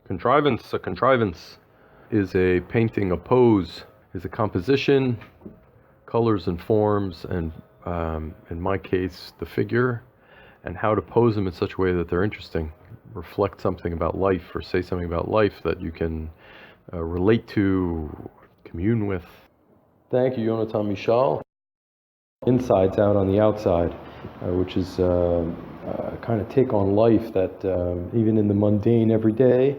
Contrivance. A contrivance is a painting, a pose, is a composition, colors and forms, and in my case, the figure, and how to pose them in such a way that they're interesting, reflect something about life, or say something about life that you can relate to, commune with. Thank you, Yonatan Mishal. Insides out on the outside, which is kind of take on life that even in the mundane everyday,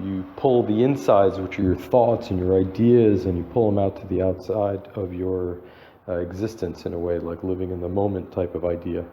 you pull the insides, which are your thoughts and your ideas, and you pull them out to the outside of your existence in a way, like living in the moment type of idea.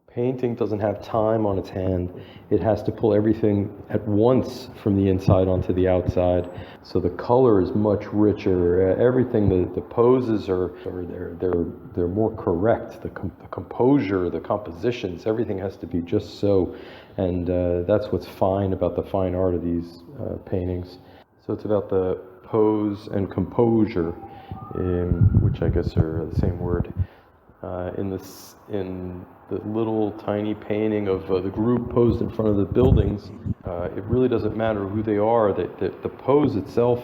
Painting doesn't have time on its hand. It has to pull everything at once from the inside onto the outside. So the color is much richer. Everything, the poses they're more correct. The composure, the compositions, everything has to be just so. And that's what's fine about the fine art of these paintings. So it's about the pose and composure, which I guess are the same word. In the little tiny painting of the group posed in front of the buildings, it really doesn't matter who they are. The pose itself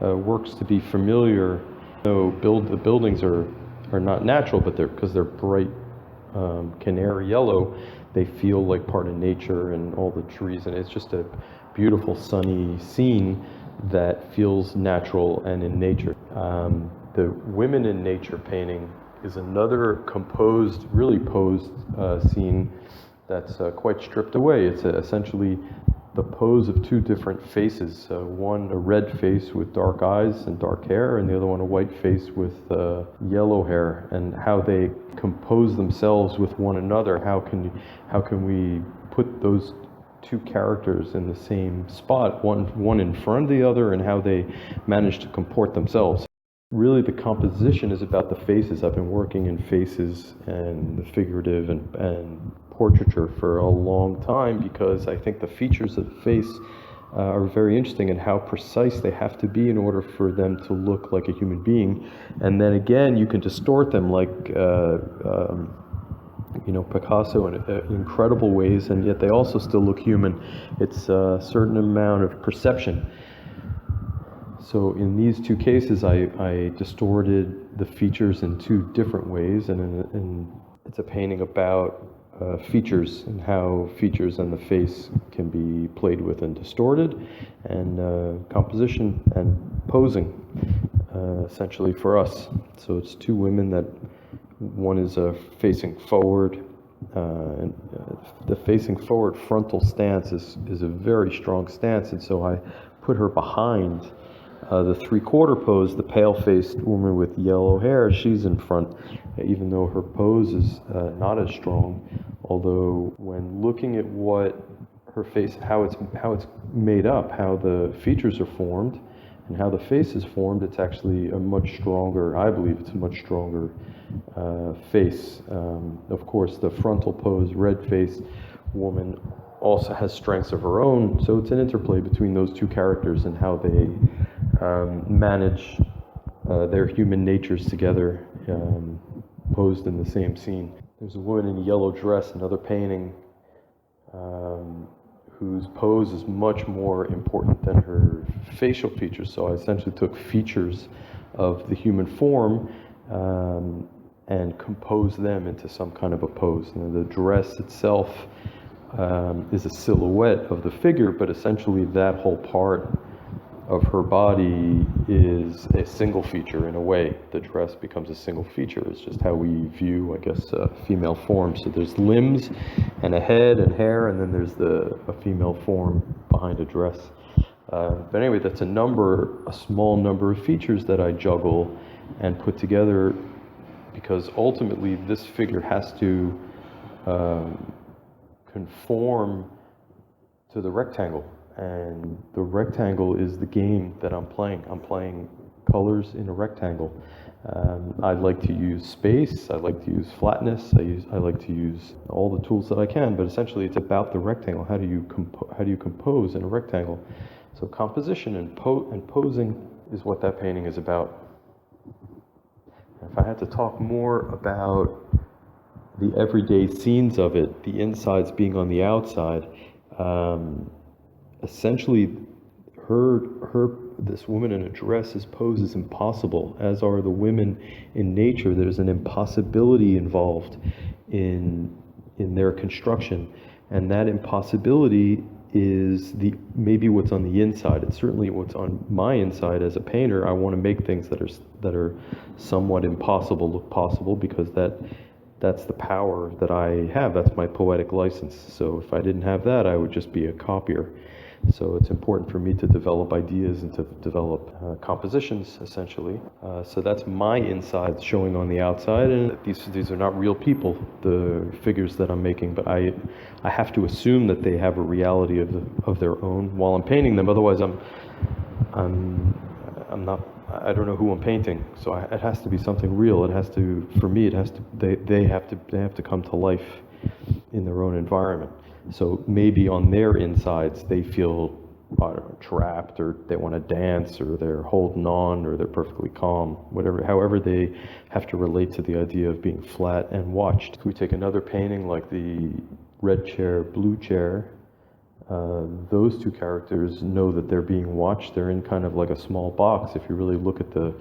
works to be familiar. So the buildings are not natural, but because they're bright canary yellow, they feel like part of nature and all the trees, and it's just a beautiful sunny scene that feels natural and in nature. The women in nature painting is another composed, really posed scene that's quite stripped away. It's essentially the pose of two different faces. One a red face with dark eyes and dark hair, and the other one a white face with yellow hair, and how they compose themselves with one another. How can we put those two characters in the same spot, one in front of the other, and how they manage to comport themselves. Really, the composition is about the faces. I've been working in faces and the figurative and portraiture for a long time because I think the features of the face are very interesting and how precise they have to be in order for them to look like a human being. And then again, you can distort them like Picasso in incredible ways, and yet they also still look human. It's a certain amount of perception. So in these two cases, I distorted the features in two different ways, and it's a painting about features and how features and the face can be played with and distorted, and composition and posing, essentially for us. So it's two women that one is facing forward, and the facing forward frontal stance is a very strong stance, and so I put her behind the three-quarter pose. The pale-faced woman with yellow hair, she's in front, even though her pose is not as strong. Although when looking at what her face, how it's made up, how the features are formed, and how the face is formed, it's actually a much stronger, I believe it's a much stronger face. Of course, the frontal pose, red-faced woman also has strengths of her own, so it's an interplay between those two characters and how they manage their human natures together, posed in the same scene. There's a woman in a yellow dress, another painting, whose pose is much more important than her facial features. So I essentially took features of the human form and composed them into some kind of a pose. And the dress itself is a silhouette of the figure, but essentially that whole part of her body is a single feature in a way. The dress becomes a single feature. It's just how we view, I guess, female form. So there's limbs and a head and hair, and then there's a female form behind a dress. But anyway, that's a small number of features that I juggle and put together, because ultimately this figure has to conform to the rectangle. And the rectangle is the game that I'm playing. I'm playing colors in a rectangle. I like to use space. I like to use flatness. I like to use all the tools that I can. But essentially, it's about the rectangle. How do you compose in a rectangle? So composition and posing is what that painting is about. If I had to talk more about the everyday scenes of it, the insides being on the outside, Essentially, this woman in a dress is posed as impossible, as are the women in nature. There's an impossibility involved in their construction, and that impossibility is maybe what's on the inside. It's certainly what's on my inside as a painter. I want to make things that are somewhat impossible look possible, because that's the power that I have. That's my poetic license. So if I didn't have that, I would just be a copier. So it's important for me to develop ideas and to develop compositions, essentially. So that's my inside showing on the outside, and these are not real people, the figures that I'm making, but I have to assume that they have a reality of their own while I'm painting them. Otherwise, I'm not. I don't know who I'm painting. So it has to be something real. It has to, for me, it has to. They have to come to life in their own environment. So maybe on their insides they feel, I don't know, trapped, or they want to dance, or they're holding on, or they're perfectly calm, whatever. However they have to relate to the idea of being flat and watched. If we take another painting like the red chair, blue chair, those two characters know that they're being watched. They're in kind of like a small box. If you really look at the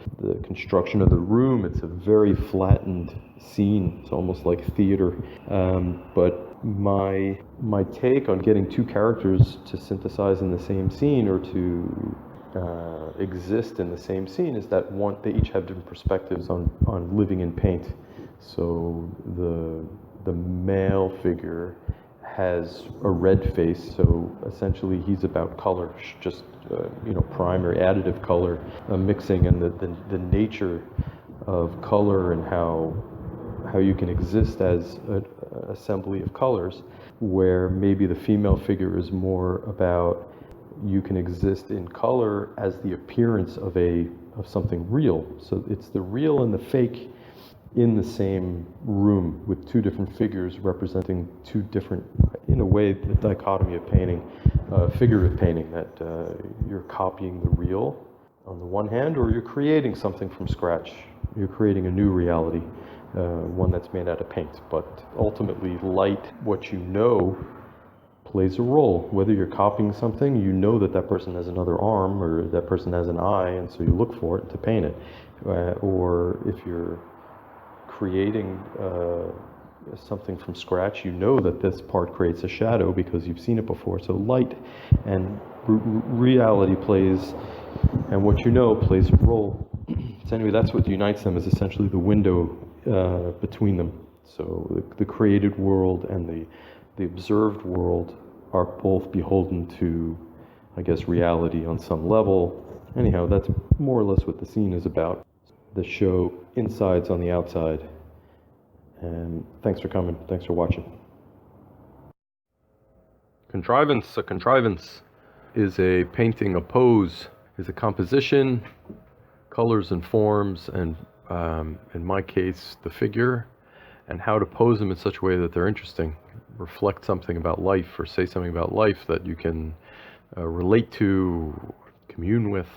construction of the room, it's a very flattened scene. It's almost like theater. But my take on getting two characters to synthesize in the same scene, or to exist in the same scene, is that they each have different perspectives on living in paint. So the male figure has a red face, so essentially he's about color, just primary additive color mixing, and the nature of color, and how you can exist as an assembly of colors, where maybe the female figure is more about, you can exist in color as the appearance of something real. So it's the real and the fake in the same room, with two different figures representing two different, in a way, the dichotomy of painting, figurative painting, that you're copying the real on the one hand, or you're creating something from scratch. You're creating a new reality, one that's made out of paint. But ultimately, light, what you know, plays a role. Whether you're copying something, you know that person has another arm, or that person has an eye, and so you look for it to paint it. Or if you're creating something from scratch, you know that this part creates a shadow because you've seen it before. So light and reality plays, and what you know plays a role. So anyway, that's what unites them, is essentially the window between them. So the created world and the observed world are both beholden to, I guess, reality on some level. Anyhow, that's more or less what the scene is about. The show insides on the outside. And thanks for coming. Thanks for watching. Contrivance. A contrivance is a painting, a pose, is a composition, colors and forms, and in my case, the figure, and how to pose them in such a way that they're interesting, reflect something about life, or say something about life that you can relate to, commune with.